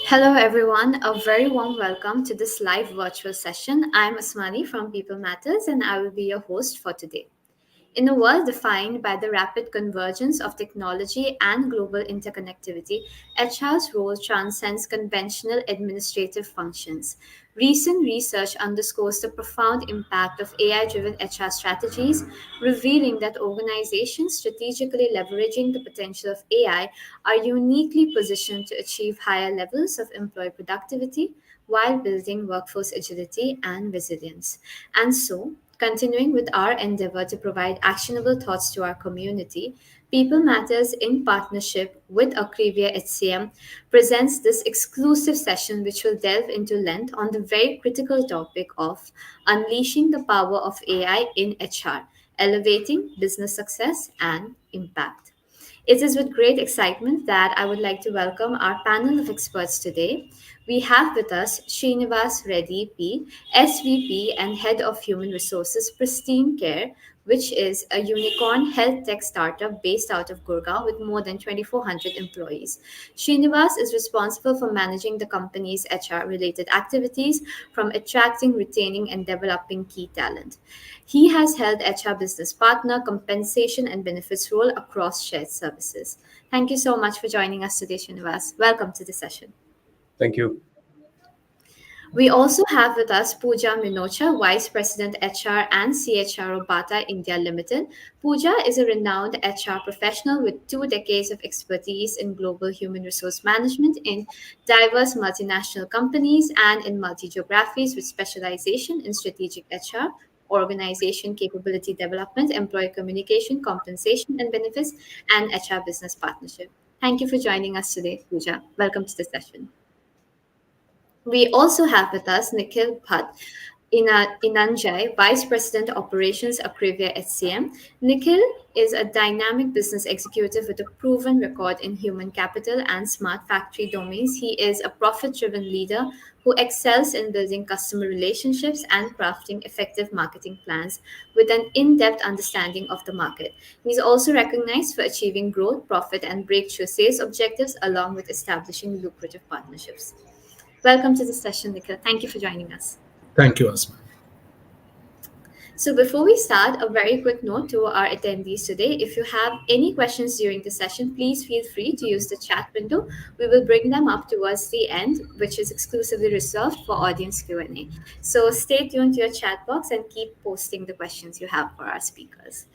Hello, everyone. A very warm welcome to this live virtual session. I'm Asmani from People Matters, and I will be your host for today. In a world defined by the rapid convergence of technology and global interconnectivity, HR's role transcends conventional administrative functions. Recent research underscores the profound impact of AI driven HR strategies, revealing that organizations strategically leveraging the potential of AI are uniquely positioned to achieve higher levels of employee productivity while building workforce agility and resilience. And so, continuing with our endeavor to provide actionable thoughts to our community, People Matters in partnership with Akrivia HCM presents this exclusive session which will delve into length on the very critical topic of unleashing the power of AI in HR, elevating business success and impact. It is with great excitement that I would like to welcome our panel of experts today. We have with us Srinivas Reddy P, SVP and Head of Human Resources, Pristine Care, which is a unicorn health tech startup based out of Gurgaon with more than 2,400 employees. Srinivas is responsible for managing the company's HR related activities from attracting, retaining, and developing key talent. He has held HR business partner, compensation, and benefits role across shared services. Thank you so much for joining us today, Srinivas. Welcome to the session. Thank you. We also have with us Pooja Minocha, Vice President HR and CHRO Bata India Limited. Pooja is a renowned HR professional with 2 decades of expertise in global human resource management in diverse multinational companies and in multi geographies with specialization in strategic HR, organization capability development, employee communication, compensation and benefits, and HR business partnership. Thank you for joining us today, Pooja. Welcome to the session. We also have with us Nikhil Bhatt, Inanjay, Vice President Operations, Akrivia HCM. Nikhil is a dynamic business executive with a proven record in human capital and smart factory domains. He is a profit driven leader who excels in building customer relationships and crafting effective marketing plans with an in depth understanding of the market. He is also recognized for achieving growth, profit, and breakthrough sales objectives along with establishing lucrative partnerships. Welcome to the session, Nikhil. Thank you for joining us. Thank you, Asma. So, before we start, a very quick note to our attendees today. If you have any questions during the session, please feel free to use the chat window. We will bring them up towards the end, which is exclusively reserved for audience Q&A. So, stay tuned to your chat box and keep posting the questions you have for our speakers.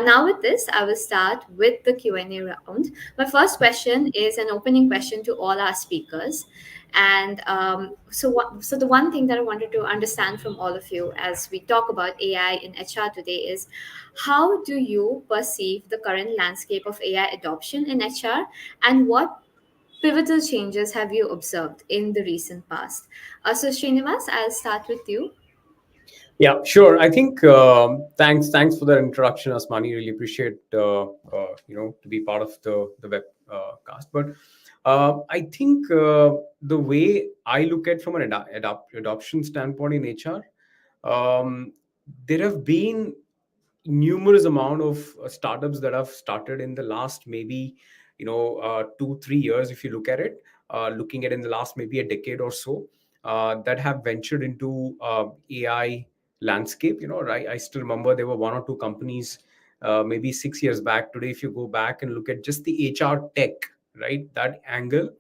Now, with this, I will start with the Q&A round. My first question is an opening question to all our speakers. And so the one thing that I wanted to understand from all of you as we talk about AI in HR today is how do you perceive the current landscape of AI adoption in HR, and what pivotal changes have you observed in the recent past? So Srinivas, I'll start with you. Yeah, sure. I think thanks for the introduction, Asmani. Really appreciate to be part of the webcast. But I think the way I look at from an adoption standpoint in HR, there have been numerous amount of startups that have started in the last maybe 2-3 years. If you look at it, looking at in the last maybe a decade or so, that have ventured into AI landscape. Right, I still remember there were 1 or 2 companies maybe 6 years back. Today, if you go back and look at just the HR tech, right, that angle,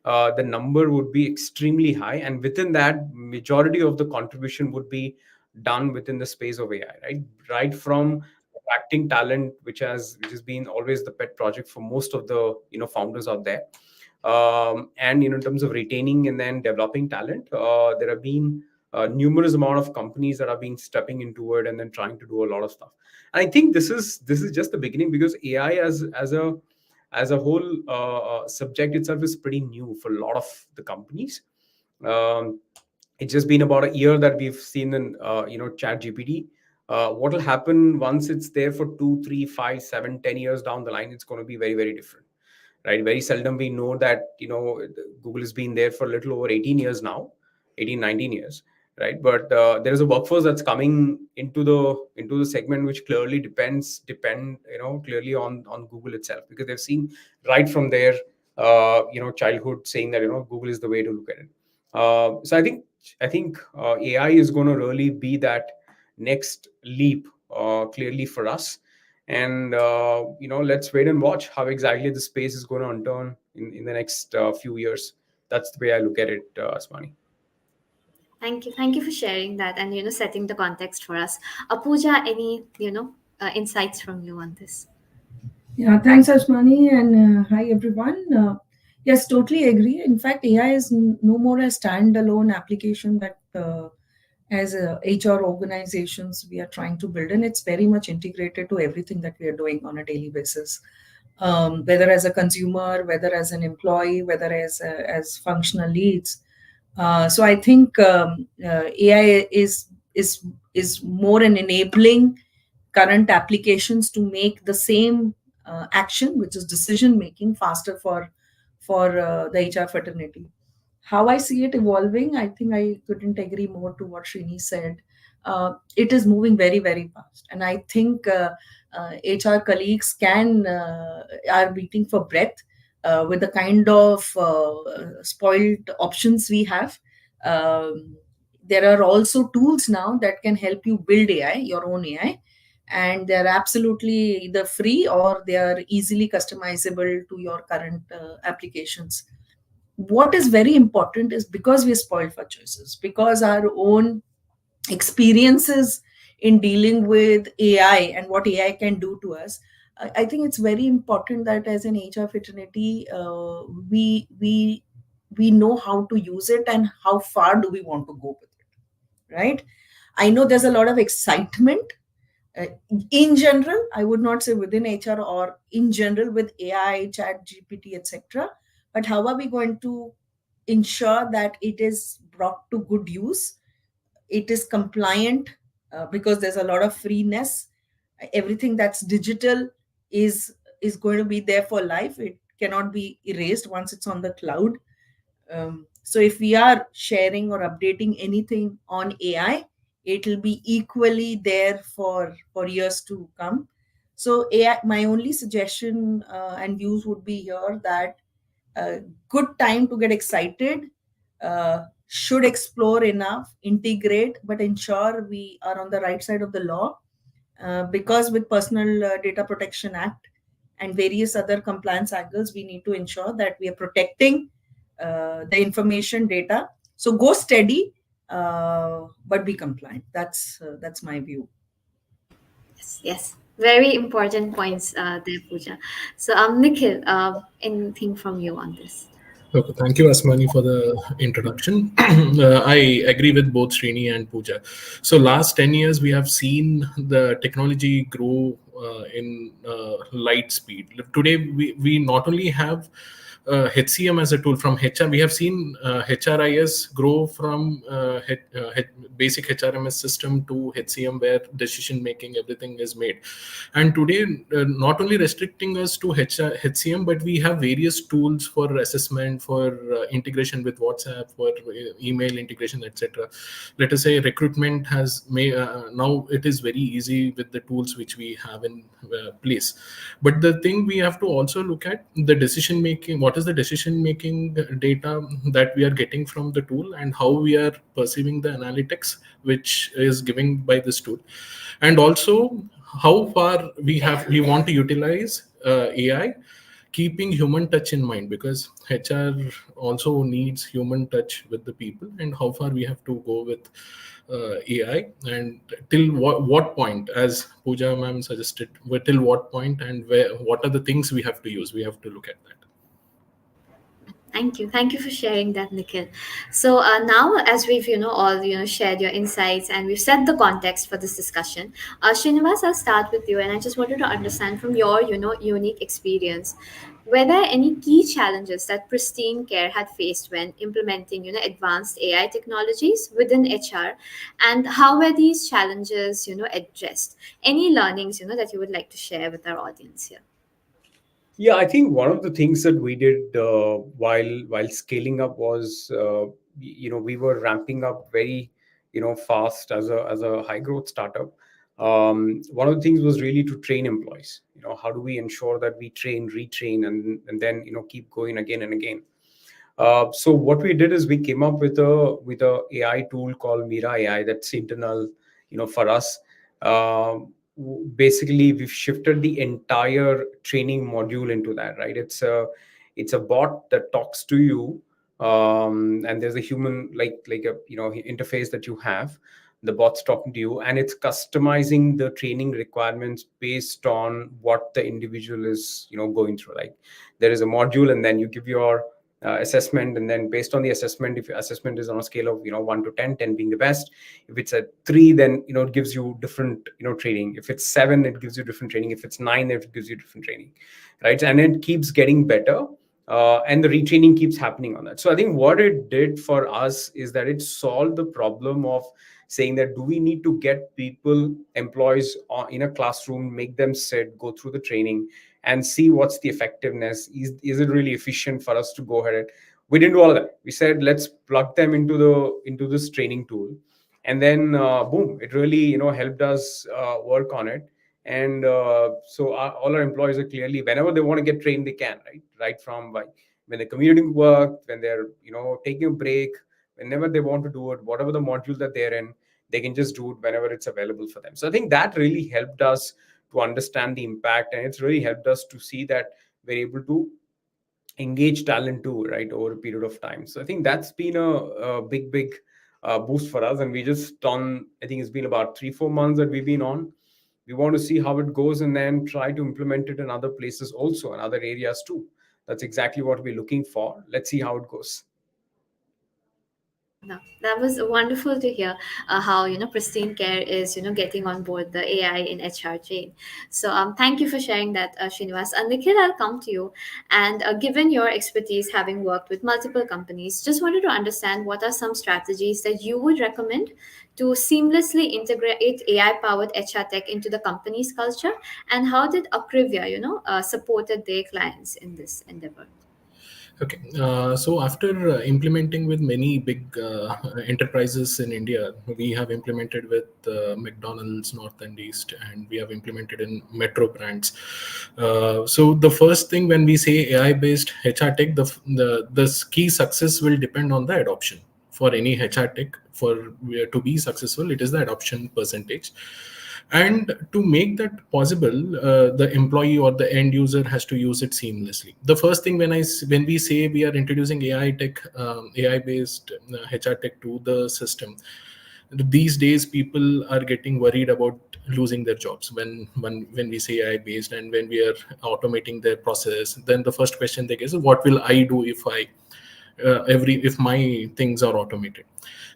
the number would be extremely high, and within that, majority of the contribution would be done within the space of AI, right from attracting talent, which has been always the pet project for most of the founders out there, and in terms of retaining and then developing talent, there have been numerous amount of companies that have been stepping into it and then trying to do a lot of stuff. And I think this is just the beginning, because AI as a whole subject itself is pretty new for a lot of the companies. It's just been about a year that we've seen in chat gpt. What will happen once it's there for 2, 3, 5, 7, 10 years down the line? It's going to be very, very different, right? Very seldom we know that Google has been there for a little over 18 years now, 18, 19 years, right? But there is a workforce that's coming into the segment, which clearly depend clearly on Google itself, because they've seen right from their childhood saying that Google is the way to look at it. So I think AI is going to really be that next leap clearly for us. And let's wait and watch how exactly the space is going to unturn in the next few years. That's the way I look at it, Asmani. Thank you for sharing that and setting the context for us. Pooja, any insights from you on this? Yeah, thanks, Ashmani, and hi everyone. Yes, totally agree. In fact, AI is no more a standalone application that, as HR organizations, we are trying to build, and it's very much integrated to everything that we are doing on a daily basis. Whether as a consumer, whether as an employee, whether as functional leads. So I think AI is more an enabling current applications to make the same action, which is decision making, faster for the HR fraternity. How I see it evolving, I think I couldn't agree more to what Srini said. It is moving very, very fast, and I think HR colleagues can are beating for breath with the kind of spoiled options we have. Um, there are also tools now that can help you build AI, your own AI, and they're absolutely either free or they are easily customizable to your current applications. What is very important is, because we're spoiled for choices, because our own experiences in dealing with AI and what AI can do to us, I think it's very important that as an HR fraternity, we know how to use it and how far do we want to go with it, right? I know there's a lot of excitement uh, in general. I would not say within HR or in general with AI, Chat, GPT, etc. But how are we going to ensure that it is brought to good use, it is compliant, because there's a lot of freeness. Everything that's digital is going to be there for life. It cannot be erased once it's on the cloud. So if we are sharing or updating anything on AI, it will be equally there for years to come. So AI, my only suggestion and views would be here that good time to get excited, should explore enough, integrate, but ensure we are on the right side of the law, because with Personal Data Protection Act and various other compliance angles, we need to ensure that we are protecting the information data. So go steady, but be compliant. That's my view. Yes, yes. Very important points there, Pooja. So, Nikhil, anything from you on this? Okay, thank you, Asmani, for the introduction. I agree with both Srini and Pooja. So, last 10 years, we have seen the technology grow in light speed. Today, we not only have HCM as a tool from HR, we have seen HRIS grow from basic HRMS system to HCM, where decision making, everything is made. And today, not only restricting us to HCM, but we have various tools for assessment, for integration with WhatsApp, for email integration, etc. Let us say recruitment has now it is very easy with the tools which we have in place. But the thing we have to also look at the decision making. What is the decision making data that we are getting from the tool, and how we are perceiving the analytics which is given by this tool, and also how far we want to utilize AI, keeping human touch in mind, because HR also needs human touch with the people, and how far we have to go with AI, and till what point, as Pooja ma'am suggested, till what point, and what are the things we have to use. We have to look at that. Thank you. Thank you for sharing that, Nikhil. So now, as we've all shared your insights and we've set the context for this discussion, Srinivas, I'll start with you, and I just wanted to understand from your unique experience, were there any key challenges that Pristine Care had faced when implementing advanced AI technologies within HR, and how were these challenges addressed? Any learnings that you would like to share with our audience here? Yeah, I think one of the things that we did while scaling up was, we were ramping up very, fast as a high growth startup. one of the things was really to train employees. How do we ensure that we train, retrain, and then keep going again and again. So what we did is we came up with a AI tool called Mira AI that's internal, for us. Basically, we've shifted the entire training module into that. Right? It's a bot that talks to you, and there's a human like a interface that you have. The bot's talking to you, and it's customizing the training requirements based on what the individual is going through. Like there is a module, and then you give your assessment, and then based on the assessment, if your assessment is on a scale of 1 to 10, 10 being the best, if it's a 3, then it gives you different training. If it's 7, it gives you different training. If it's 9, it gives you different training, right? And it keeps getting better, and the retraining keeps happening on that. So I think what it did for us is that it solved the problem of saying that, do we need to get people, employees in a classroom, make them sit, go through the training, and see what's the effectiveness? Is it really efficient for us to go ahead? We didn't do all of that. We said, let's plug them into this training tool, and then boom, it really helped us work on it. And so all our employees are clearly, whenever they want to get trained, they can, right from like when they're commuting work, when they're taking a break, whenever they want to do it, whatever the module that they're in, they can just do it whenever it's available for them. So I think that really helped us to understand the impact, and it's really helped us to see that we're able to engage talent too, right, over a period of time. So I think that's been a big boost for us. And we just on, I think it's been about 3-4 months that we've been on. We want to see how it goes and then try to implement it in other places also, in other areas too. That's exactly what we're looking for. Let's see how it goes. No, that was wonderful to hear how Pristine Care is getting on board the AI in HR chain. So thank you for sharing that, Srinivas. And Nikhil, I'll come to you. And given your expertise, having worked with multiple companies, just wanted to understand what are some strategies that you would recommend to seamlessly integrate AI-powered HR tech into the company's culture, and how did Aprivia, supported their clients in this endeavor? Okay, so after implementing with many big enterprises in India, we have implemented with McDonald's North and East, and we have implemented in metro brands. So the first thing when we say AI-based HR tech, the key success will depend on the adoption. For any HR tech, for to be successful, it is the adoption percentage. And to make that possible, the employee or the end user has to use it seamlessly. The first thing when we say we are introducing AI tech, AI based HR tech to the system, these days people are getting worried about losing their jobs when we say AI based, and when we are automating their process, then the first question they get is, what will I do if my things are automated?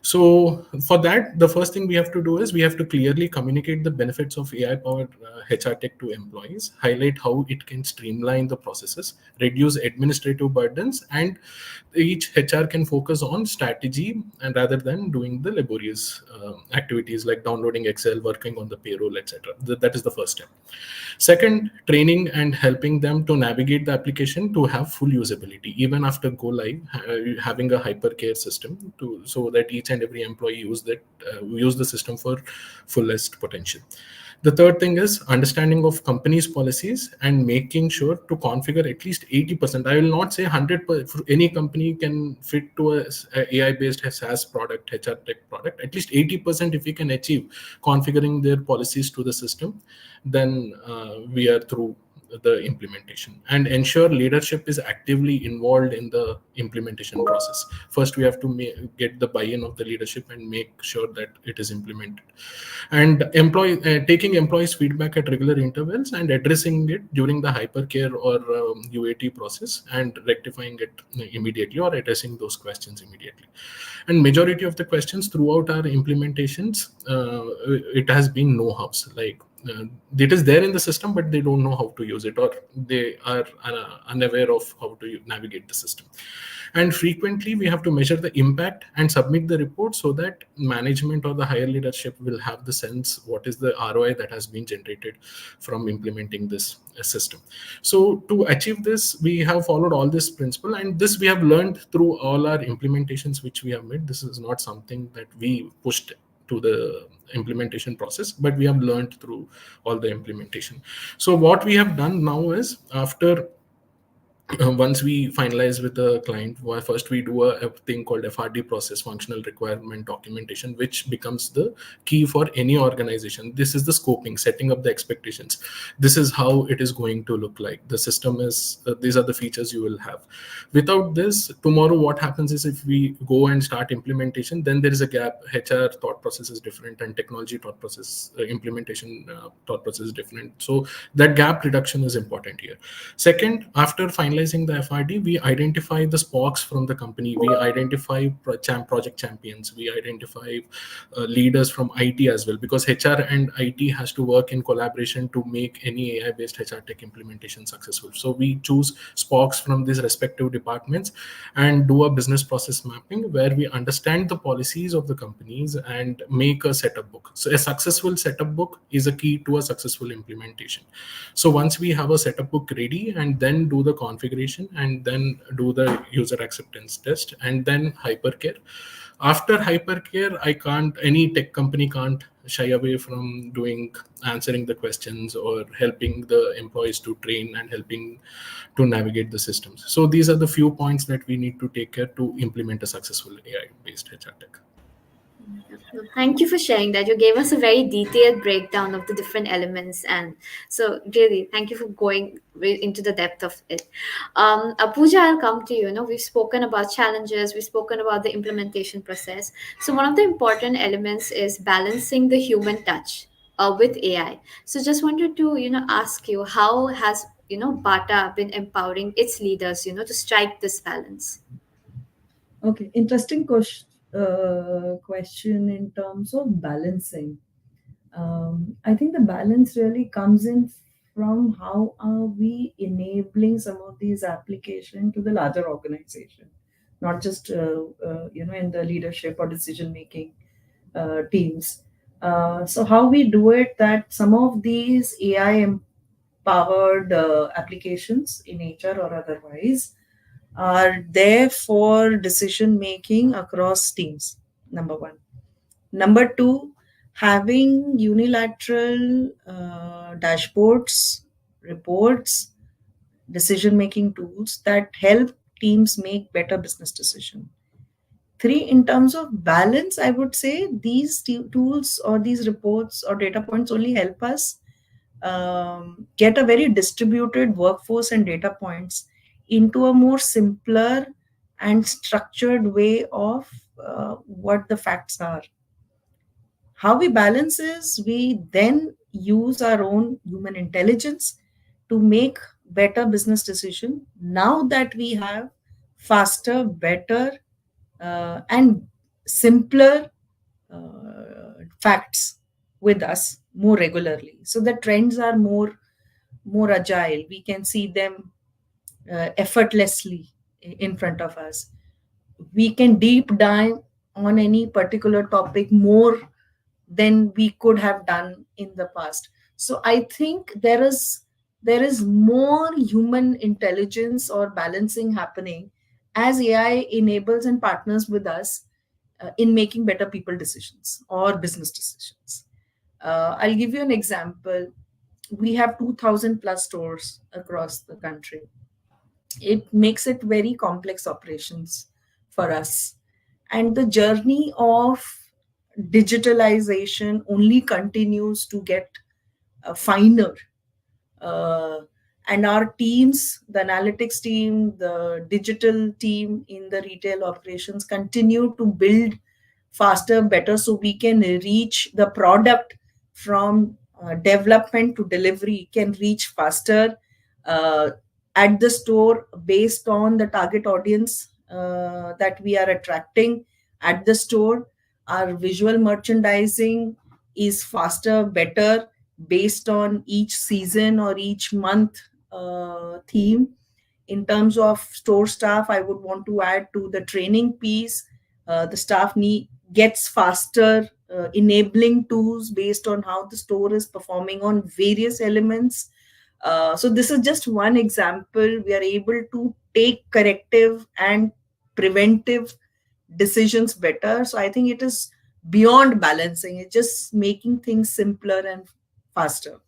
So for that, the first thing we have to do is we have to clearly communicate the benefits of AI powered HR tech to employees, highlight how it can streamline the processes, reduce administrative burdens, and each HR can focus on strategy and rather than doing the laborious activities like downloading Excel, working on the payroll, etc. That is the first step. Second, training and helping them to navigate the application to have full usability even after go live, having a hypercare system so that each and every employee use the system for fullest potential. The third thing is understanding of companies' policies and making sure to configure at least 80%. I will not say 100%. Any company can fit to a AI-based SaaS product, HR tech product. At least 80% if we can achieve configuring their policies to the system, then we are through the implementation. And ensure leadership is actively involved in the implementation process. First, we have to get the buy-in of the leadership and make sure that it is implemented. And taking employees' feedback at regular intervals and addressing it during the hypercare or UAT process and rectifying it immediately or addressing those questions immediately. And majority of the questions throughout our implementations, it has been know-hows, like it is there in the system, but they don't know how to use it, or they are unaware of how to navigate the system. And frequently we have to measure the impact and submit the report so that management or the higher leadership will have the sense what is the ROI that has been generated from implementing this system. So to achieve this, we have followed all this principle, and this we have learned through all our implementations which we have made. This is not something that we pushed to the implementation process, but we have learned through all the implementation. So what we have done now is, after once we finalize with the client, first we do a thing called FRD process, functional requirement documentation, which becomes the key for any organization. This is the scoping, setting up the expectations. This is how it is going to look like. The system is, these are the features you will have. Without this, tomorrow what happens is, if we go and start implementation, then there is a gap. HR thought process is different, and technology thought process, implementation thought process is different. So that gap reduction is important here. Second, after finalizing the FRD, we identify the spokes from the company. We identify project champions. We identify leaders from IT as well, because HR and IT has to work in collaboration to make any AI-based HR tech implementation successful. So we choose spokes from these respective departments and do a business process mapping, where we understand the policies of the companies and make a setup book. So a successful setup book is a key to a successful implementation. So once we have a setup book ready, and then do the configuration, and then do the user acceptance test, and then hypercare. After hypercare, any tech company can't shy away from answering the questions, or helping the employees to train, and helping to navigate the systems. So these are the few points that we need to take care to implement a successful AI-based HR tech. Thank you for sharing that. You gave us a very detailed breakdown of the different elements, and so really, thank you for going into the depth of it. Pooja, I'll come to you. You know, we've spoken about challenges, we've spoken about the implementation process. So one of the important elements is balancing the human touch with AI. So just wanted to ask you, how has Bata been empowering its leaders to strike this balance? Okay, interesting question in terms of balancing. I think the balance really comes in from how are we enabling some of these applications to the larger organization, not just in the leadership or decision making teams. So how we do it, that some of these AI empowered applications in HR or otherwise are there for decision making across teams. Number one. Number two, having unilateral dashboards, reports, decision making tools that help teams make better business decisions. Three, in terms of balance, I would say these tools or these reports or data points only help us get a very distributed workforce and data points into a more simpler and structured way of what the facts are. How we balance is, we then use our own human intelligence to make better business decision now that we have faster, better, and simpler facts with us more regularly. So the trends are more agile. We can see them effortlessly in front of us. We can deep dive on any particular topic more than we could have done in the past. So I think there is more human intelligence or balancing happening as AI enables and partners with us in making better people decisions or business decisions. I'll give you an example. We have 2000 plus stores across the country. It makes it very complex operations for us, and the journey of digitalization only continues to get finer. uh, and our teams, the analytics team, the digital team in the retail operations, continue to build faster, better, so we can reach the product from development to delivery, can reach faster uh, at the store based on the target audience that we are attracting at the store. Our visual merchandising is faster, better, based on each season or each month theme. In terms of store staff, I would want to add to the training piece. The staff gets faster enabling tools based on how the store is performing on various elements. So this is just one example. We are able to take corrective and preventive decisions better. So I think it is beyond balancing. It's just making things simpler and faster.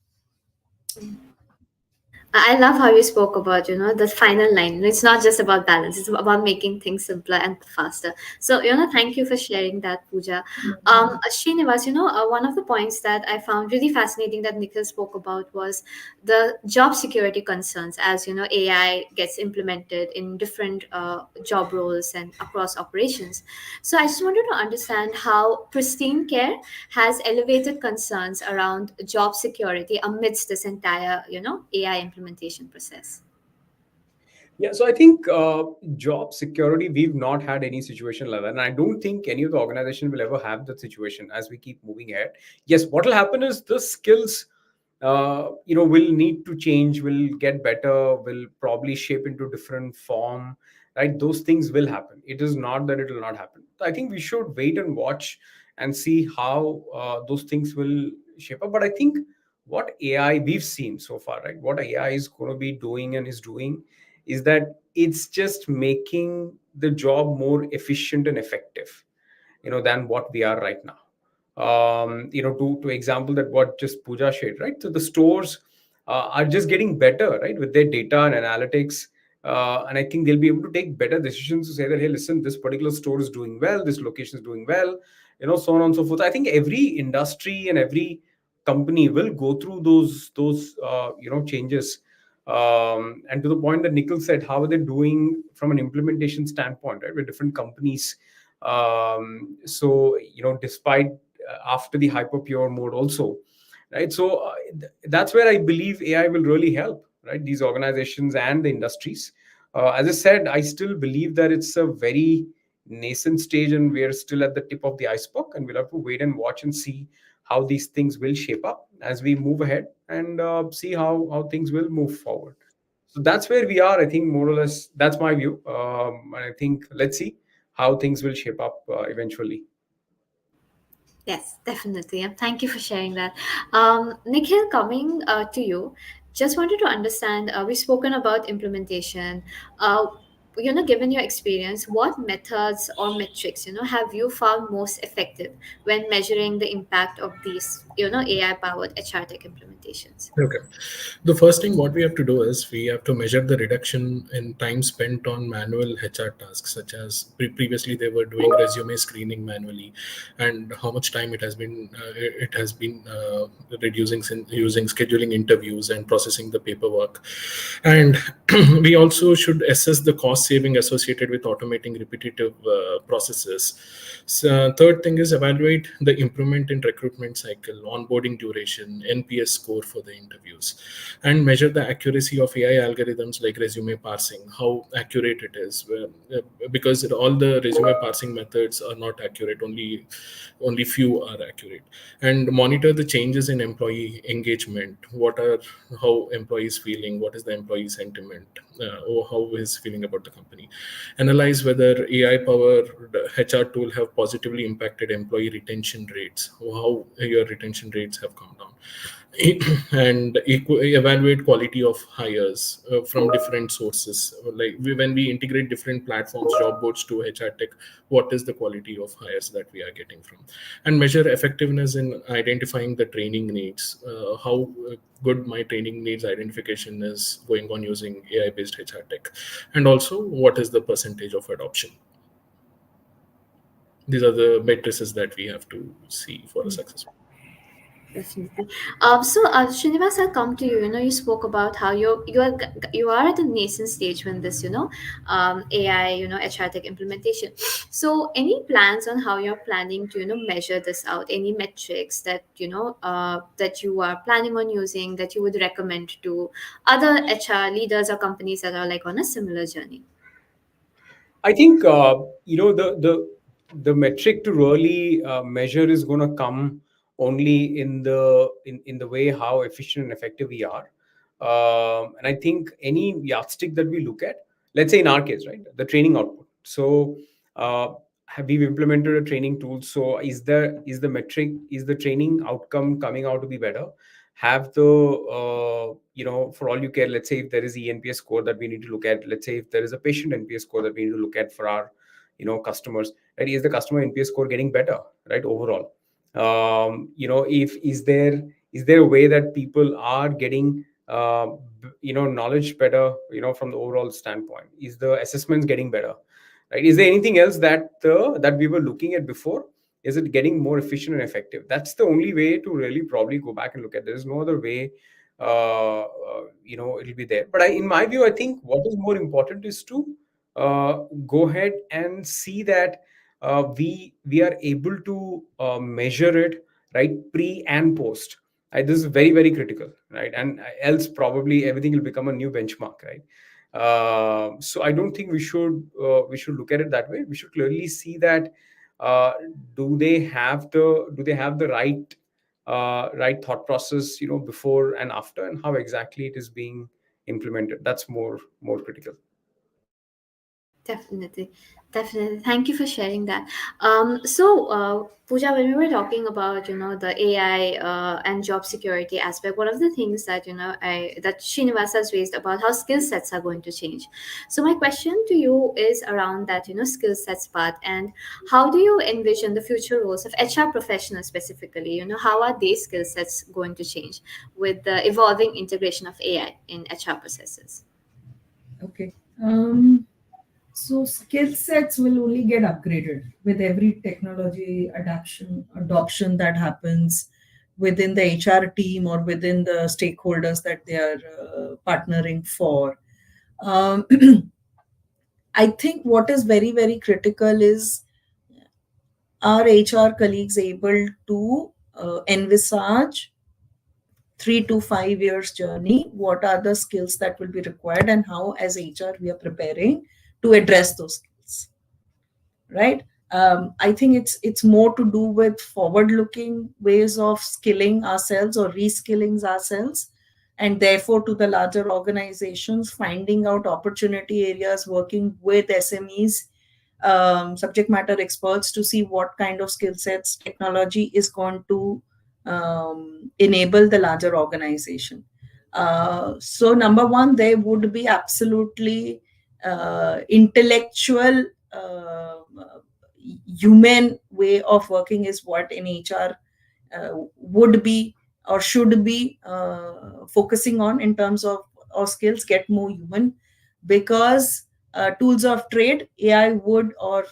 I love how you spoke about, the final line. It's not just about balance, it's about making things simpler and faster. So, thank you for sharing that, Pooja. Srinivas, one of the points that I found really fascinating that Nikhil spoke about was the job security concerns as, AI gets implemented in different job roles and across operations. So, I just wanted to understand how pristine care has elevated concerns around job security amidst this entire, AI implementation process. Yeah, so I think job security, we've not had any situation like that. And I don't think any of the organization will ever have that situation as we keep moving ahead. Yes, what will happen is the skills, will need to change, will get better, will probably shape into different form, right? Those things will happen. It is not that it will not happen. So I think we should wait and watch and see how those things will shape up. But I think what AI we've seen so far, right? What AI is going to be doing and is doing is that it's just making the job more efficient and effective, than what we are right now. To example that what just Pooja shared, right? So the stores are just getting better, right, with their data and analytics. And I think they'll be able to take better decisions to say that, hey, listen, this particular store is doing well, this location is doing well, so on and so forth. I think every industry and every company will go through those changes. And to the point that Nikhil said, how are they doing from an implementation standpoint, right, with different companies? So despite after the hyperpure mode also, right? So that's where I believe AI will really help, right, these organizations and the industries. As I said, I still believe that it's a very nascent stage and we're still at the tip of the iceberg, and we'll have to wait and watch and see how these things will shape up as we move ahead, and see how things will move forward. So that's where we are, I think, more or less. That's my view. And I think let's see how things will shape up eventually. Yes, definitely. And thank you for sharing that. Nikhil, coming to you, just wanted to understand, we've spoken about implementation. Uh, given your experience, what methods or metrics, have you found most effective when measuring the impact of these, AI-powered HR tech implementations? Okay. The first thing what we have to do is we have to measure the reduction in time spent on manual HR tasks, such as previously they were doing resume screening manually, and how much time it has been reducing using scheduling interviews and processing the paperwork. And we also should assess the cost saving associated with automating repetitive processes. So, third thing is evaluate the improvement in recruitment cycle, onboarding duration, NPS score for the interviews, and measure the accuracy of AI algorithms like resume parsing, how accurate it is. Because all the resume parsing methods are not accurate, only few are accurate. And monitor the changes in employee engagement. How employees feeling, what is the employee sentiment, or how is feeling about the company. Analyze whether AI powered HR tool have positively impacted employee retention rates, or how your retention rates have come down. And evaluate quality of hires from different sources. Like when we integrate different platforms, job boards to HR tech, what is the quality of hires that we are getting from? And measure effectiveness in identifying the training needs, how good my training needs identification is going on using AI based HR tech, and also what is the percentage of adoption. These are the matrices that we have to see for a success. Definitely. Srinivas, I'll come to you. You spoke about how you are at a nascent stage when this, AI, HR tech implementation. So, any plans on how you're planning to, measure this out? Any metrics that that you are planning on using that you would recommend to other HR leaders or companies that are like on a similar journey? I think the metric to really measure is going to come only in the way how efficient and effective we are. And I think any yardstick that we look at, let's say in our case, right, the training output. So have we implemented a training tool? So is the metric, is the training outcome coming out to be better? Have the for all you care, let's say if there is ENPS score that we need to look at, let's say if there is a patient NPS score that we need to look at for our customers, right? Is the customer NPS score getting better, right, overall? If is there a way that people are getting knowledge better, from the overall standpoint? Is the assessments getting better, right? Is there anything else that we were looking at before? Is it getting more efficient and effective? That's the only way to really probably go back and look at. There is no other way. It'll be there. But in my view, I think what is more important is to go ahead and see that we are able to measure it, right, pre and post. Right? This is very, very critical, right? And else probably everything will become a new benchmark, right? So I don't think we should look at it that way. We should clearly see that uh, do they have the right thought process, before and after, and how exactly it is being implemented. That's more critical. Definitely, definitely. Thank you for sharing that. So, Pooja, when we were talking about the AI and job security aspect, one of the things that that Srinivas has raised about how skill sets are going to change. So, my question to you is around that skill sets part, and how do you envision the future roles of HR professionals specifically? How are these skill sets going to change with the evolving integration of AI in HR processes? Okay. So skill sets will only get upgraded with every technology adoption that happens within the HR team or within the stakeholders that they are partnering for. Um, I think what is very, very critical is, are HR colleagues able to envisage 3 to 5 years journey? What are the skills that will be required, and how, as HR, we are preparing to address those skills? Right. I think it's more to do with forward looking ways of skilling ourselves or reskilling ourselves, and therefore to the larger organizations finding out opportunity areas, working with SMEs, subject matter experts, to see what kind of skill sets technology is going to enable the larger organization. So number one, there would be absolutely intellectual, human way of working is what an HR would be or should be focusing on in terms of our skills get more human, because tools of trade, AI would, or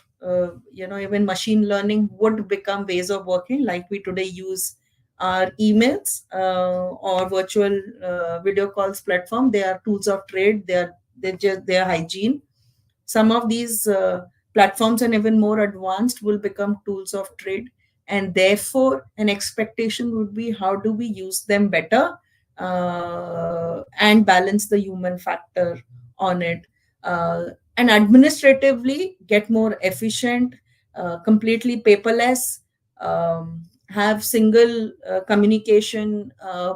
even machine learning would become ways of working, like we today use our emails or virtual video calls platform. They are tools of trade. They are hygiene. Some of these platforms, and even more advanced, will become tools of trade, and therefore an expectation would be, how do we use them better and balance the human factor on it, and administratively get more efficient, completely paperless, have single communication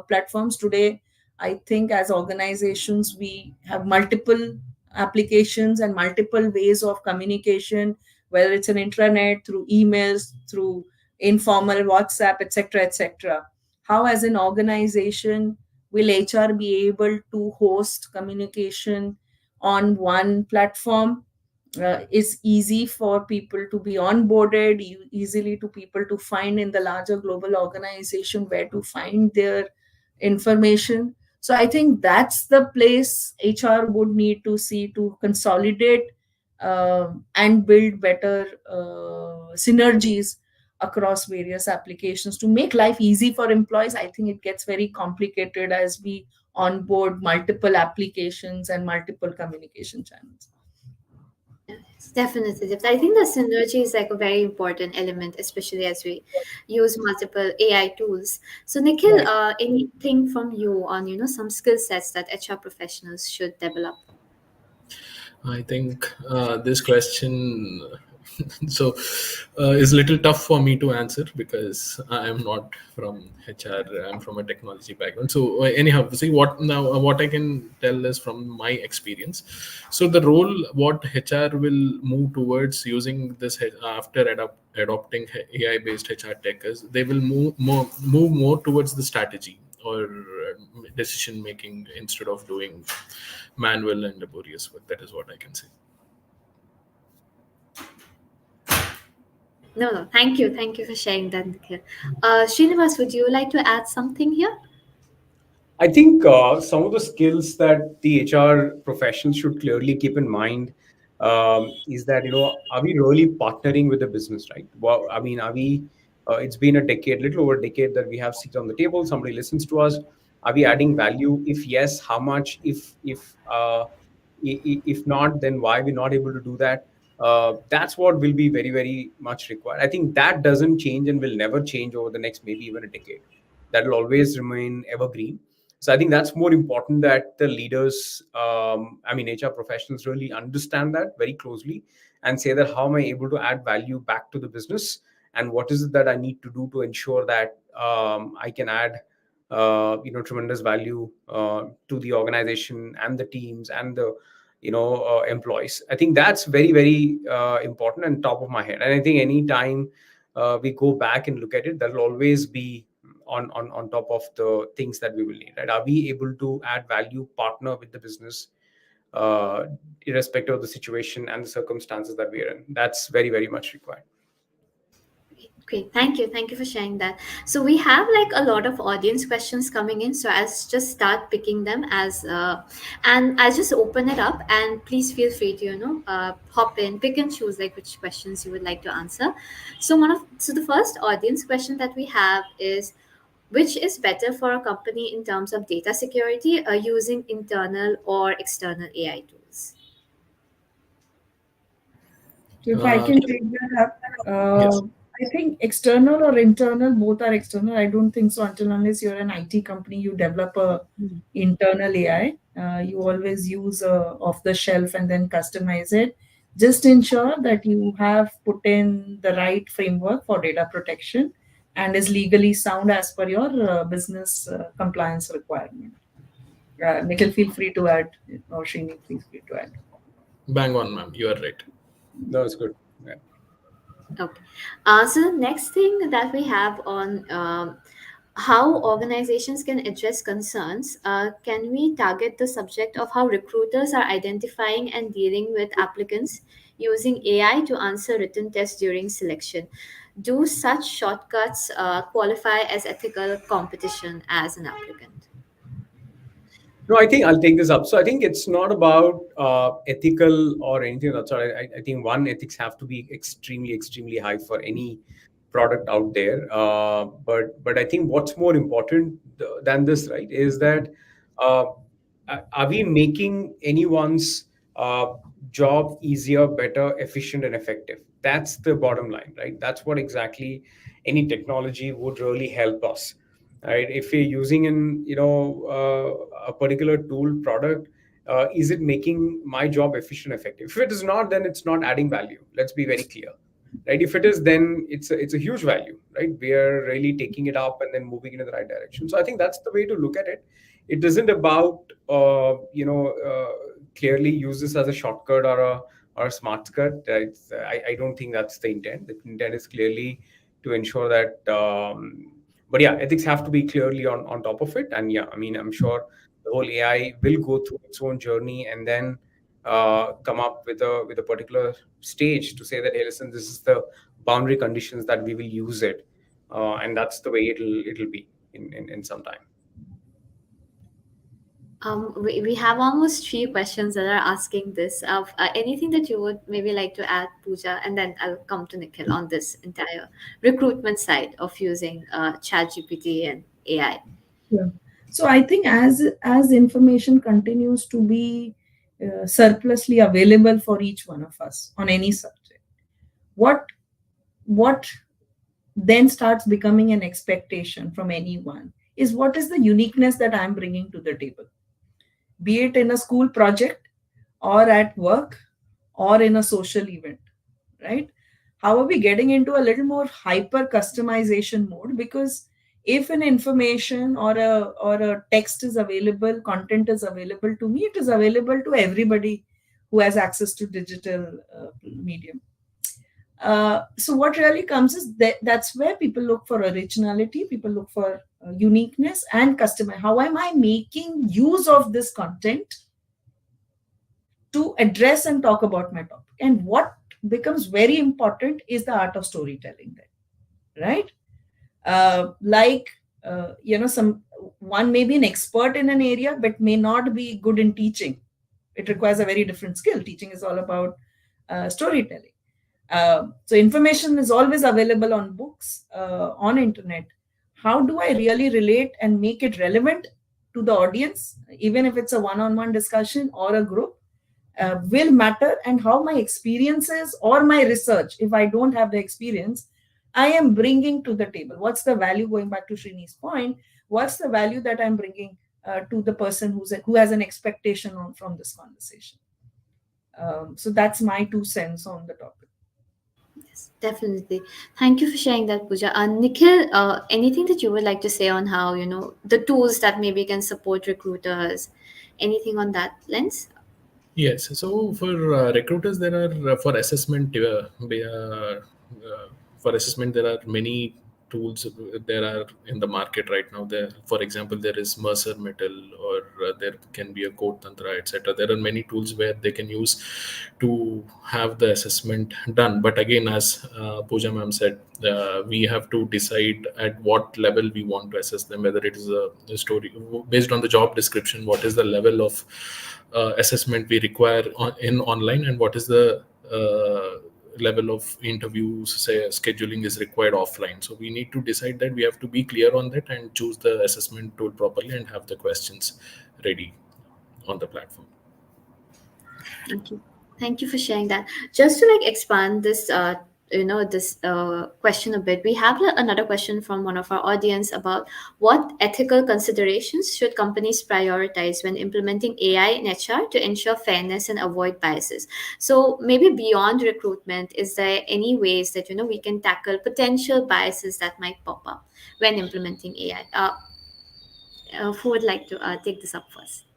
platforms. Today, I think as organizations we have multiple applications and multiple ways of communication, whether it's an intranet, through emails, through informal WhatsApp, etc., etc. How, as an organization, will HR be able to host communication on one platform? Is easy for people to be onboarded, easily to people to find in the larger global organization where to find their information. So I think that's the place HR would need to see to consolidate and build better synergies across various applications to make life easy for employees. I think it gets very complicated as we onboard multiple applications and multiple communication channels. Definitely. I think the synergy is like a very important element, especially as we use multiple AI tools. So, Nikhil, Right. anything from you on some skill sets that HR professionals should develop? I think this question so is a little tough for me to answer because I am not from HR. I'm from a technology background. So anyhow, see what I can tell is from my experience. So the role what HR will move towards using this after adopting AI based HR tech is they will move more towards the strategy or decision making instead of doing manual and laborious work. That is what I can say. No, no. Thank you for sharing that, Nikhil. Srinivas, would you like to add something here? I think some of the skills that the HR professionals should clearly keep in mind is that, are we really partnering with the business, right? Well, I mean, are we? It's been a decade, little over a decade, that we have seats on the table. Somebody listens to us. Are we adding value? If yes, how much? If not, then why are we not able to do that? That's what will be very, very much required. I think that doesn't change and will never change over the next maybe even a decade. That will always remain evergreen. So I think that's more important, that the leaders, I mean, HR professionals really understand that very closely and say that how am I able to add value back to the business, and what is it that I need to do to ensure that I can add tremendous value to the organization and the teams and the employees. I think that's very, very important and top of my head. And I think anytime we go back and look at it, that'll always be on top of the things that we will need, right? Are we able to add value, partner with the business, uh, irrespective of the situation and the circumstances that we are in? That's very, very much required. Great, thank you. Thank you for sharing that. So we have like a lot of audience questions coming in. So I'll just start picking them and I'll just open it up. And please feel free to hop in, pick and choose like which questions you would like to answer. So the first audience question that we have is, which is better for a company in terms of data security, using internal or external AI tools? If I can take that up, Yes. I think external or internal, both are external. I don't think so until unless you're an IT company, you develop a internal AI. You always use off the shelf and then customize it. Just ensure that you have put in the right framework for data protection and is legally sound as per your business compliance requirement. Nikhil, feel free to add, or Srini, please free to add. Bang on, ma'am. You are right. That was good. Yeah. Okay. So the next thing that we have on how organizations can address concerns, can we target the subject of how recruiters are identifying and dealing with applicants using AI to answer written tests during selection? Do such shortcuts qualify as ethical competition as an applicant? No, I think I'll take this up. So I think it's not about ethical or anything of that sort. I think one, ethics have to be extremely, extremely high for any product out there. But I think what's more important than this, right, is that uh, are we making anyone's uh, job easier, better, efficient, and effective? That's the bottom line, right? That's what exactly any technology would really help us, right? If we're using a particular tool product, is it making my job efficient, effective? If it is not, then it's not adding value. Let's be very clear, right? If it is, then it's a huge value, right? We are really taking it up and then moving in the right direction. So I think that's the way to look at it. It isn't about clearly use this as a shortcut or a smart cut. I don't think that's the intent. The intent is clearly to ensure that but yeah, ethics have to be clearly on top of it. And yeah, I mean, I'm sure the whole AI will go through its own journey and then come up with a particular stage to say that, hey, listen, this is the boundary conditions that we will use it, and that's the way it'll be in some time. We have almost three questions that are asking this. Anything that you would maybe like to add, Pooja, and then I'll come to Nikhil on this entire recruitment side of using ChatGPT and AI. Yeah. So I think as information continues to be surplusly available for each one of us on any subject, what what then starts becoming an expectation from anyone is what is the uniqueness that I'm bringing to the table, be it in a school project or at work or in a social event, right? How are we getting into a little more hyper customization mode? Because if an information or a text is available, content is available to me, it is available to everybody who has access to digital medium. So what really comes is that's where people look for originality, people look for uniqueness and customer. How am I making use of this content to address and talk about my topic? And what becomes very important is the art of storytelling then, right? Like some one may be an expert in an area but may not be good in teaching. It requires a very different skill. Teaching is all about storytelling. So information is always available on books, on internet. How do I really relate and make it relevant to the audience, even if it's a one-on-one discussion or a group, will matter. And how my experiences or my research, if I don't have the experience, I am bringing to the table. What's the value, going back to Srini's point, what's the value that I'm bringing to the person who has an expectation from this conversation? So that's my 2 cents on the topic. Yes, definitely. Thank you for sharing that, Pooja. Nikhil, anything that you would like to say on how, the tools that maybe can support recruiters? Anything on that lens? Yes. So for recruiters, there are for assessment there are many tools there are in the market right now. There, for example, there is Mercer Metal, or there can be a Code Tantra, etc. There are many tools where they can use to have the assessment done. But again, as Pooja ma'am said, we have to decide at what level we want to assess them. Whether it is a story based on the job description, what is the level of assessment we require in online, and what is the level of interviews, say, scheduling is required offline. So we need to decide that. We have to be clear on that and choose the assessment tool properly and have the questions ready on the platform. Thank you. Thank you for sharing that. Just to expand this, this question a bit, we have another question from one of our audience about what ethical considerations should companies prioritize when implementing AI in HR to ensure fairness and avoid biases. So maybe beyond recruitment, is there any ways that we can tackle potential biases that might pop up when implementing AI? Who would like to take this up first?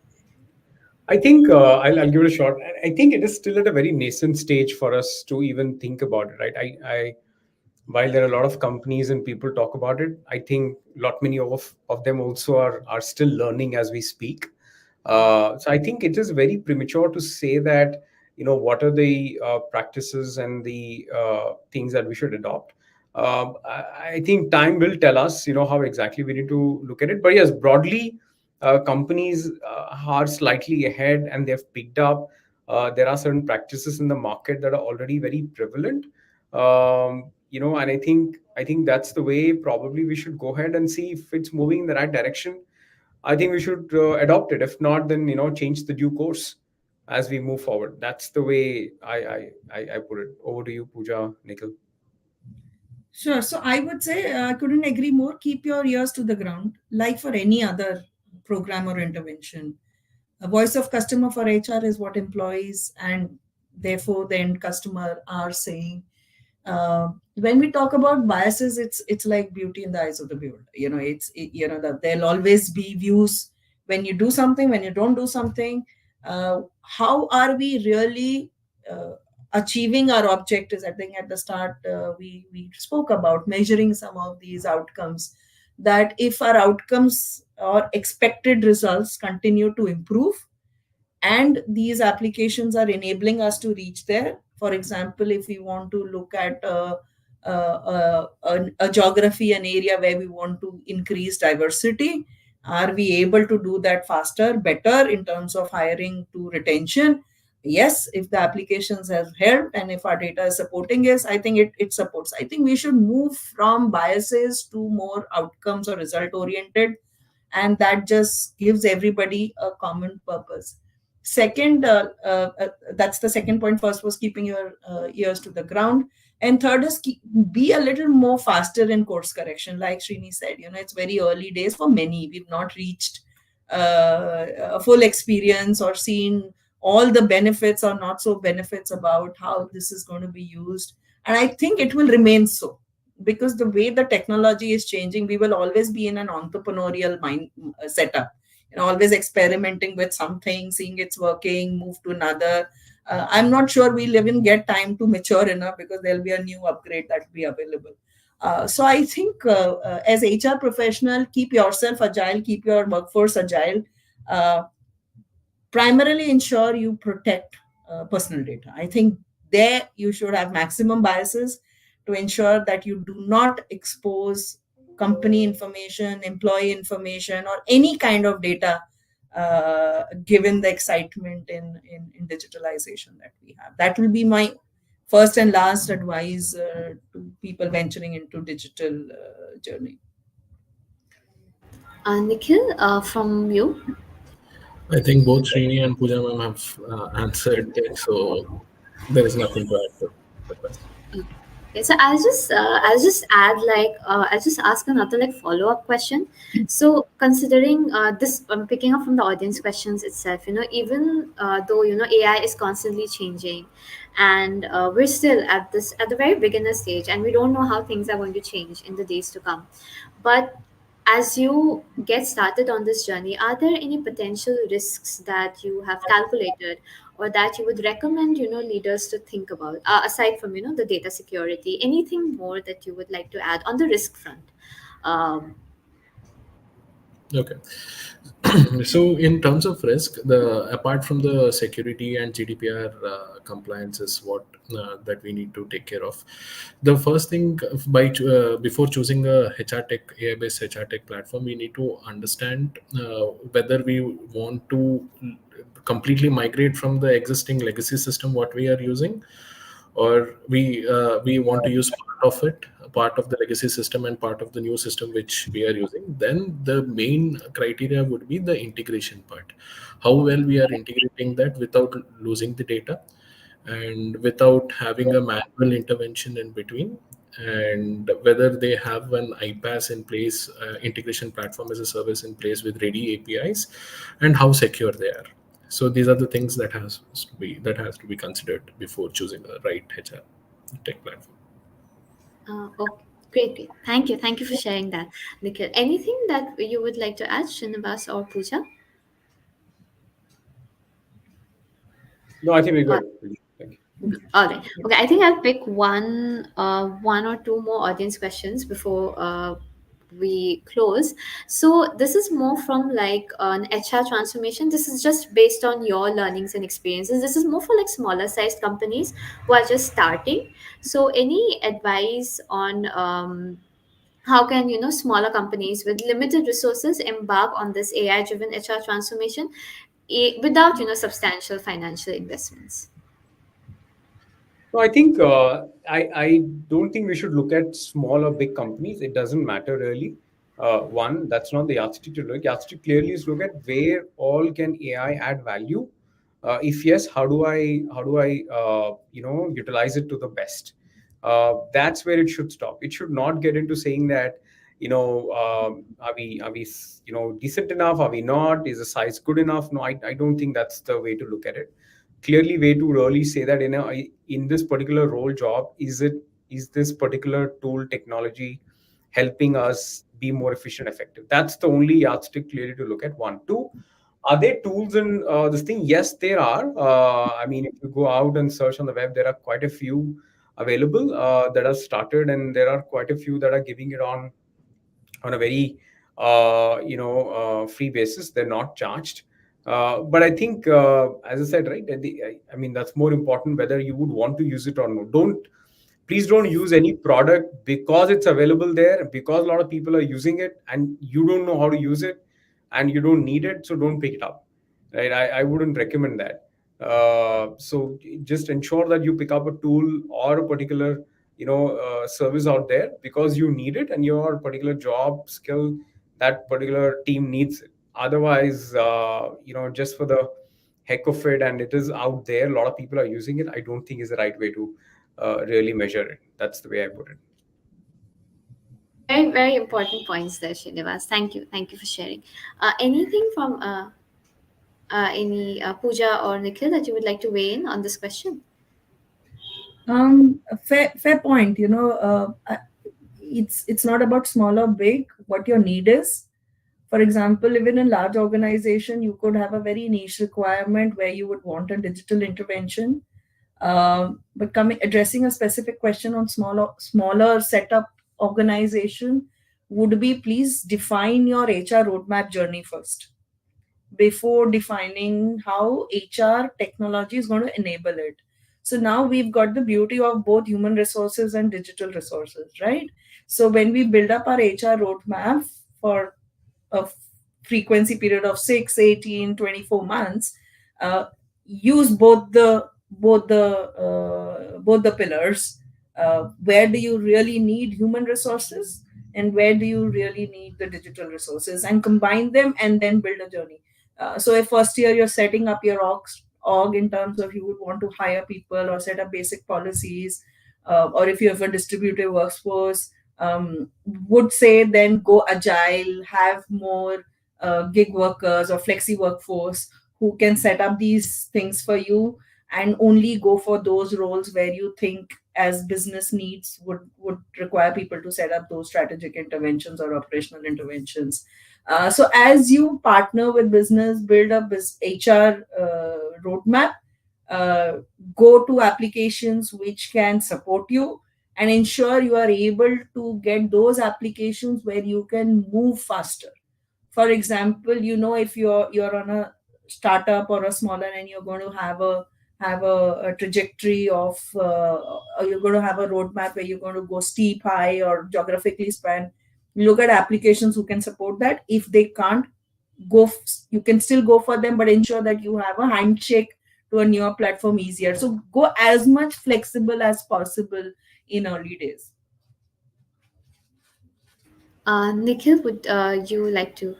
I think I'll give it a shot. I think it is still at a very nascent stage for us to even think about it, right? While there are a lot of companies and people talk about it, I think many of them also are still learning as we speak. So I think it is very premature to say that, what are the practices and the things that we should adopt. I think time will tell us, how exactly we need to look at it. But yes, broadly, companies are slightly ahead and they've picked up. There are certain practices in the market that are already very prevalent. And I think that's the way probably we should go ahead and see if it's moving in the right direction. I think we should adopt it. If not, then change the due course as we move forward. That's the way I put it. Over to you, Pooja, Nikhil. Sure. So I would say I couldn't agree more. Keep your ears to the ground, like for any other program or intervention. A voice of customer for HR is what employees and therefore the end customer are saying. When we talk about biases, it's like beauty in the eyes of the beholder. That there'll always be views when you do something, when you don't do something. How are we really achieving our objectives? I think at the start we spoke about measuring some of these outcomes. That if our outcomes or expected results continue to improve, and these applications are enabling us to reach there. For example, if we want to look at a geography, an area where we want to increase diversity, are we able to do that faster, better in terms of hiring to retention? Yes, if the applications have helped and if our data is supporting us, I think it supports. I think we should move from biases to more outcomes or result oriented, and that just gives everybody a common purpose. Second, that's the second point. First was keeping your ears to the ground, and third is be a little more faster in course correction. Like Srini said, it's very early days for many. We've not reached a full experience or seen all the benefits or not so benefits about how this is going to be used, and I think it will remain so, because the way the technology is changing, we will always be in an entrepreneurial mind setup, always experimenting with something, seeing it's working, move to another. I'm not sure we'll even get time to mature enough, because there'll be a new upgrade that will be available. So I think as HR professional, keep yourself agile, keep your workforce agile. Primarily ensure you protect personal data. I think there you should have maximum biases to ensure that you do not expose company information, employee information, or any kind of data, given the excitement in digitalization that we have. That will be my first and last advice to people venturing into digital journey. Nikhil, from you. I think both Srini and Pooja ma'am have answered it, so there is nothing to add to the question. Okay, so I'll just add like I'll just ask another like follow up question. So considering this, picking up from the audience questions itself, even though AI is constantly changing, and we're still at the very beginner stage, and we don't know how things are going to change in the days to come. But as you get started on this journey, are there any potential risks that you have calculated or that you would recommend leaders to think about, aside from the data security? Anything more that you would like to add on the risk front? um, Okay. So in terms of risk, the apart from the security and GDPR compliance is what that we need to take care of. The first thing, before choosing a HR tech AI based HR tech platform, we need to understand whether we want to completely migrate from the existing legacy system what we are using, or we want to use part of the legacy system and part of the new system which we are using. Then the main criteria would be the integration part, how well we are integrating that without losing the data and without having a manual intervention in between, and whether they have an iPaaS in place, integration platform as a service in place with ready APIs, and how secure they are. So these are the things that has to be considered before choosing the right HR tech platform. okay, great, great. Thank you for sharing that, Nikhil. Anything that you would like to add, Srinivas or Pooja? No, I think we're good. Thank you. All right. Okay. I think I'll pick one or two more audience questions before we close. So this is more from like an HR transformation. This is just based on your learnings and experiences. This is more for like smaller sized companies who are just starting. So any advice on how can smaller companies with limited resources embark on this AI driven HR transformation without substantial financial investments? No, I think I don't think we should look at small or big companies. It doesn't matter really. One, that's not the yardstick to look. Yardstick clearly is look at where all can AI add value. If yes, how do I utilize it to the best? That's where it should stop. It should not get into saying that are we decent enough? Are we not? Is the size good enough? No, I don't think that's the way to look at it. Clearly way to really say that in this particular role job, is this particular tool technology helping us be more efficient, effective? That's the only yardstick clearly to look at. One. Two, are there tools in this thing? Yes, there are. I mean, if you go out and search on the web, there are quite a few available that are started, and there are quite a few that are giving it on a very free basis. They're not charged. But I think, as I said, right, I mean, that's more important whether you would want to use it or not. Please don't use any product because it's available there, because a lot of people are using it and you don't know how to use it and you don't need it, so don't pick it up, right? I wouldn't recommend that. So just ensure that you pick up a tool or a particular service out there because you need it and your particular job skill, that particular team needs it. Otherwise, just for the heck of it, and it is out there, a lot of people are using it, I don't think is the right way to really measure it. That's the way I put it. Very, very important points there, Srinivas. Thank you for sharing. Anything from any Pooja or Nikhil that you would like to weigh in on this question? Fair point. It's not about small or big. What your need is. For example, even in large organization, you could have a very niche requirement where you would want a digital intervention. But addressing a specific question on smaller setup organization would be, please define your HR roadmap journey first before defining how HR technology is going to enable it. So now we've got the beauty of both human resources and digital resources, right? So when we build up our HR roadmap for a frequency period of 6, 18, 24 months, uh, use both the pillars. Where do you really need human resources, and where do you really need the digital resources, and combine them and then build a journey. So if first year you're setting up your org in terms of you would want to hire people or set up basic policies, or if you have a distributed workforce, would say then go agile, have more gig workers or flexi workforce who can set up these things for you, and only go for those roles where you think as business needs would require people to set up those strategic interventions or operational interventions. So as you partner with business, build a HR roadmap, uh, go to applications which can support you, and ensure you are able to get those applications where you can move faster. For example, if you're on a startup or a smaller, and you're going to have a trajectory of or you're going to have a roadmap where you're going to go steep, high, or geographically span, look at applications who can support that. If they can't, you can still go for them, but ensure that you have a handshake to a newer platform easier. So go as much flexible as possible in early days. Nikhil, would you like to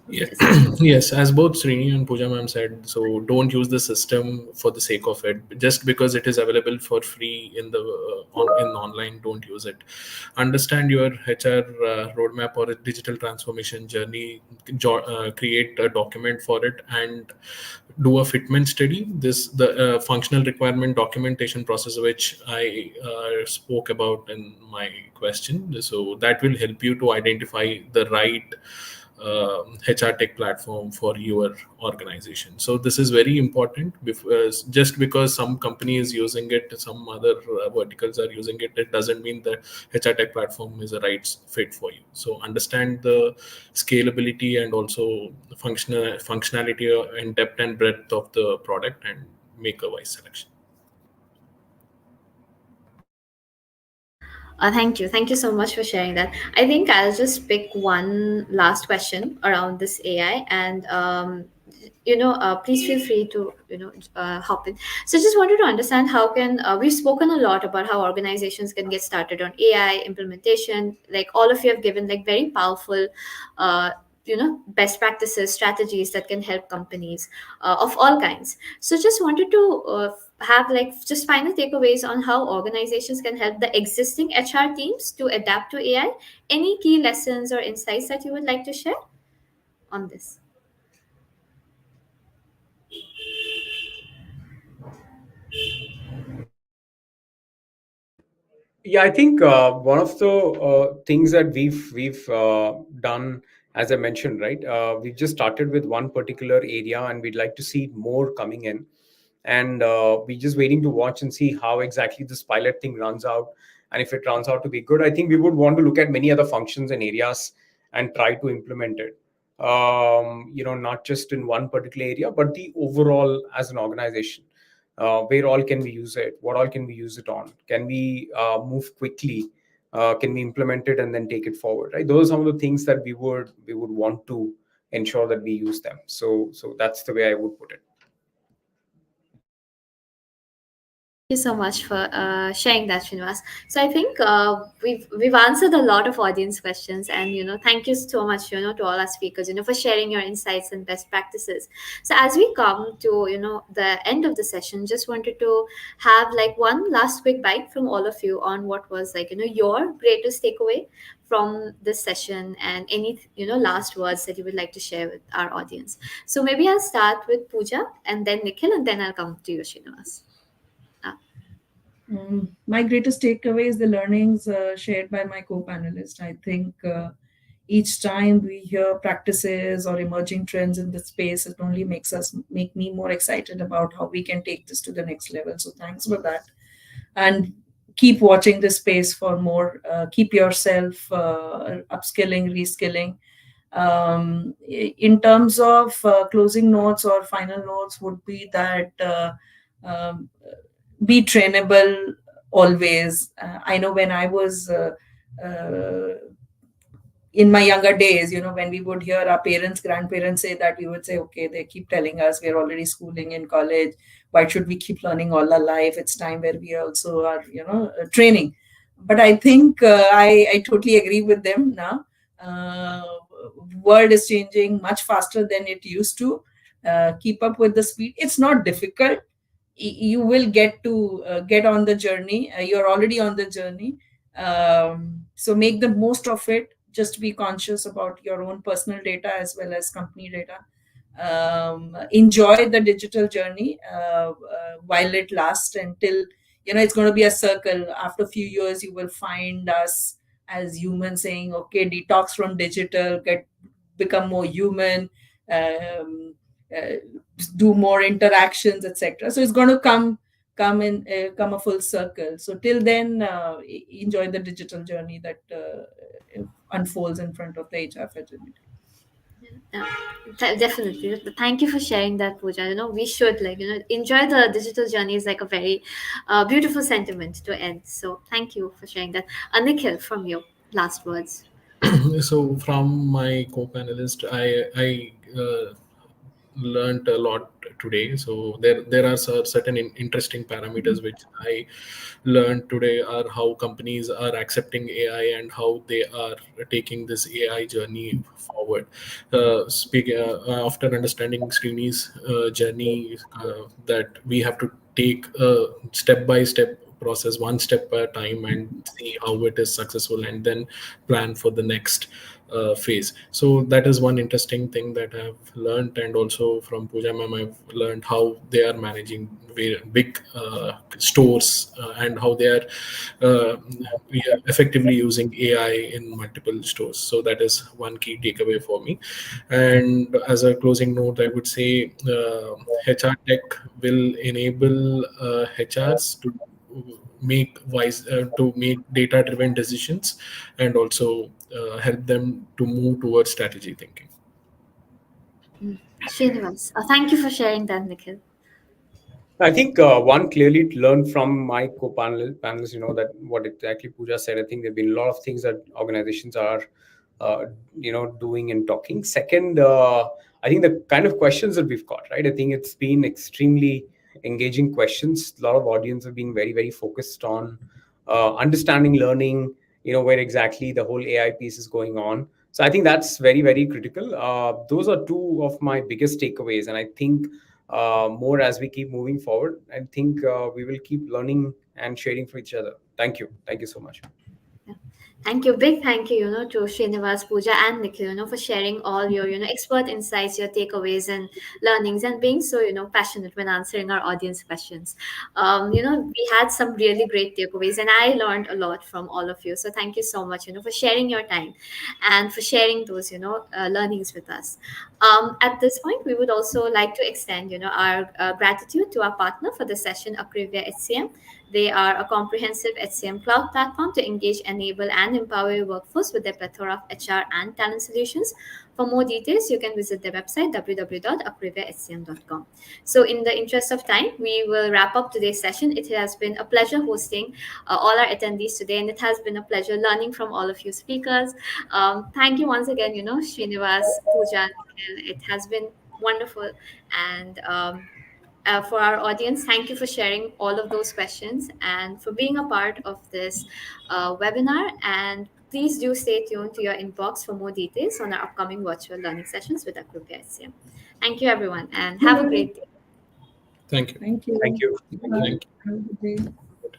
Yeah. say something? Yes, as both Srini and Pooja ma'am said, so don't use the system for the sake of it. Just because it is available for free in the in online, don't use it. Understand your HR roadmap or a digital transformation journey. Create a document for it and do a fitment study. This the functional requirement documentation process, which I spoke about in my question. So that will help you to identify the right HR tech platform for your organization. So this is very important. Because just because some company is using it, some other verticals are using it, it doesn't mean that HR tech platform is a right fit for you. So understand the scalability and also functionality and depth and breadth of the product and make a wise selection. Thank you. Thank you so much for sharing that. I think I'll just pick one last question around this AI, and please feel free to hop in. So, just wanted to understand how can we've spoken a lot about how organizations can get started on AI implementation. Like all of you have given like very powerful, uh, best practices, strategies that can help companies of all kinds. So, just wanted to have like just final takeaways on how organizations can help the existing HR teams to adapt to AI. Any key lessons or insights that you would like to share on this? Yeah, I think one of the things that we've done, as I mentioned, right, we've just started with one particular area, and we'd like to see more coming in, and we're just waiting to watch and see how exactly this pilot thing runs out, and if it turns out to be good, I think we would want to look at many other functions and areas and try to implement it. Not just in one particular area, but the overall as an organization. Where all can we use it? What all can we use it on? Can we move quickly? Can we implement it and then take it forward? Right. Those are some of the things that we would want to ensure that we use them. So that's the way I would put it. Thank you so much for sharing that, Srinivas. So I think we've answered a lot of audience questions, and thank you so much, to all our speakers, for sharing your insights and best practices. So as we come to the end of the session, just wanted to have like one last quick bite from all of you on what was like your greatest takeaway from this session, and any last words that you would like to share with our audience. So maybe I'll start with Pooja, and then Nikhil, and then I'll come to you, Srinivas. My greatest takeaway is the learnings shared by my co-panelist. I think each time we hear practices or emerging trends in the space, it only make me more excited about how we can take this to the next level. So thanks for that, and keep watching this space for more. Keep yourself upskilling, reskilling. In terms of closing notes or final notes, would be that. Um, be trainable always. I know when I was uh, in my younger days, when we would hear our parents, grandparents say that, we would say, okay, they keep telling us we're already schooling in college. Why should we keep learning all our life? It's time where we also are, training. But I think I totally agree with them now. Uh, World is changing much faster than it used to. Keep up with the speed. It's not difficult. You will get on the journey. You're already on the journey. So make the most of it. Just be conscious about your own personal data as well as company data. Enjoy the digital journey while it lasts, until it's going to be a circle. After a few years, you will find us as humans saying, okay, detox from digital, become more human, um, uh, do more interactions, etc. So it's going to come a full circle. So till then, enjoy the digital journey that unfolds in front of the HR fraternity. Yeah, definitely. Thank you for sharing that, Pooja. We should enjoy the digital journey is like a very beautiful sentiment to end. So thank you for sharing that. Nikhil, from you, last words. So from my co-panelist, I learned a lot today. So there are certain interesting parameters which I learned today, are how companies are accepting AI and how they are taking this AI journey forward. After understanding Srini's journey, that we have to take a step by step process, one step at a time, and see how it is successful, and then plan for the next phase. So that is one interesting thing that I've learned. And also from Pooja ma'am, I've learned how they are managing very big stores, and how they are uh, effectively using AI in multiple stores. So that is one key takeaway for me. And as a closing note, I would say HR tech will enable HRs to make data driven decisions, and also help them to move towards strategy thinking. Srinivas, thank you for sharing that, Nikhil. I think one clearly to learn from my co-panelists, that what exactly Pooja said. I think there've been a lot of things that organizations are, doing and talking. Second, I think the kind of questions that we've got, right? I think it's been extremely engaging questions. A lot of audience have been very, very focused on understanding, learning, where exactly the whole AI piece is going on. So I think that's very, very critical. Those are two of my biggest takeaways, and I think more as we keep moving forward. I think we will keep learning and sharing for each other. Thank you. Thank you so much. Yeah. Thank you. Big thank you, to Srinivas, Pooja, and Nikhil, for sharing all your, expert insights, your takeaways and learnings, and being so, passionate when answering our audience questions. We had some really great takeaways, and I learned a lot from all of you. So thank you so much, for sharing your time and for sharing those, learnings with us. At this point, we would also like to extend, our gratitude to our partner for the session, Akrivia HCM. They are a comprehensive HCM cloud platform to engage, enable, and empower your workforce with their plethora of HR and talent solutions. For more details, you can visit their website www.apriviahcm.com. So, in the interest of time, we will wrap up today's session. It has been a pleasure hosting all our attendees today, and it has been a pleasure learning from all of you speakers. Thank you once again, Srinivas, Pooja, Nikhil. It has been wonderful. And for our audience, thank you for sharing all of those questions and for being a part of this webinar. And please do stay tuned to your inbox for more details on our upcoming virtual learning sessions with Akrupya SCM. Thank you, everyone, and have a great day. Thank you. Thank you. Thank you. Thank you. Bye. Have a good day. Good.